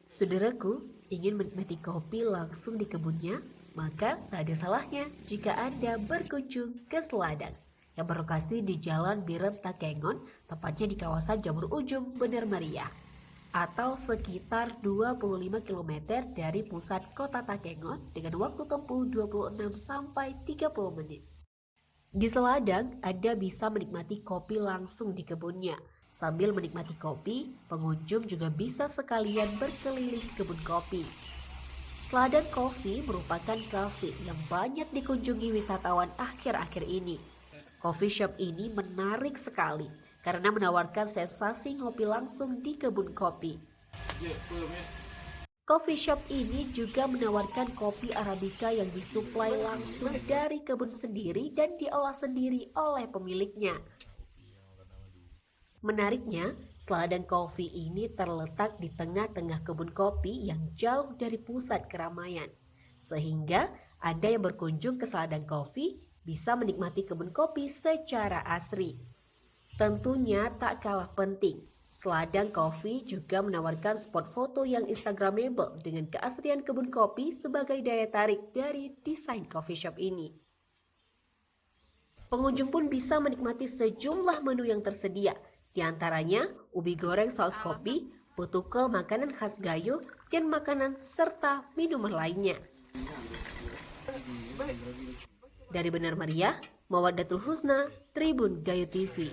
Saudaraku, ingin menikmati kopi langsung di kebunnya? Maka tak ada salahnya jika Anda berkunjung ke Seladang yang berlokasi di Jalan Birem Takengon, tepatnya di kawasan Jamur Ujung, Bener Meriah, atau sekitar 25 km dari pusat kota Takengon dengan waktu tempuh 26 sampai 30 menit. Di Seladang, Anda bisa menikmati kopi langsung di kebunnya. Sambil menikmati kopi, pengunjung juga bisa sekalian berkeliling kebun kopi. Seladang Coffee merupakan kafe yang banyak dikunjungi wisatawan akhir-akhir ini. Coffee shop ini menarik sekali karena menawarkan sensasi ngopi langsung di kebun kopi. Coffee shop ini juga menawarkan kopi Arabica yang disuplai langsung dari kebun sendiri dan diolah sendiri oleh pemiliknya. Menariknya, Seladang Coffee ini terletak di tengah-tengah kebun kopi yang jauh dari pusat keramaian. Sehingga Anda yang berkunjung ke Seladang Coffee bisa menikmati kebun kopi secara asri. Tentunya tak kalah penting, Seladang Coffee juga menawarkan spot foto yang instagramable dengan keasrian kebun kopi sebagai daya tarik dari desain coffee shop ini. Pengunjung pun bisa menikmati sejumlah menu yang tersedia, di antaranya ubi goreng saus kopi, putukal makanan khas Gayo, dan makanan serta minuman lainnya. Dari Benar Meriah, Mawadatul Husna, Tribun Gayo TV.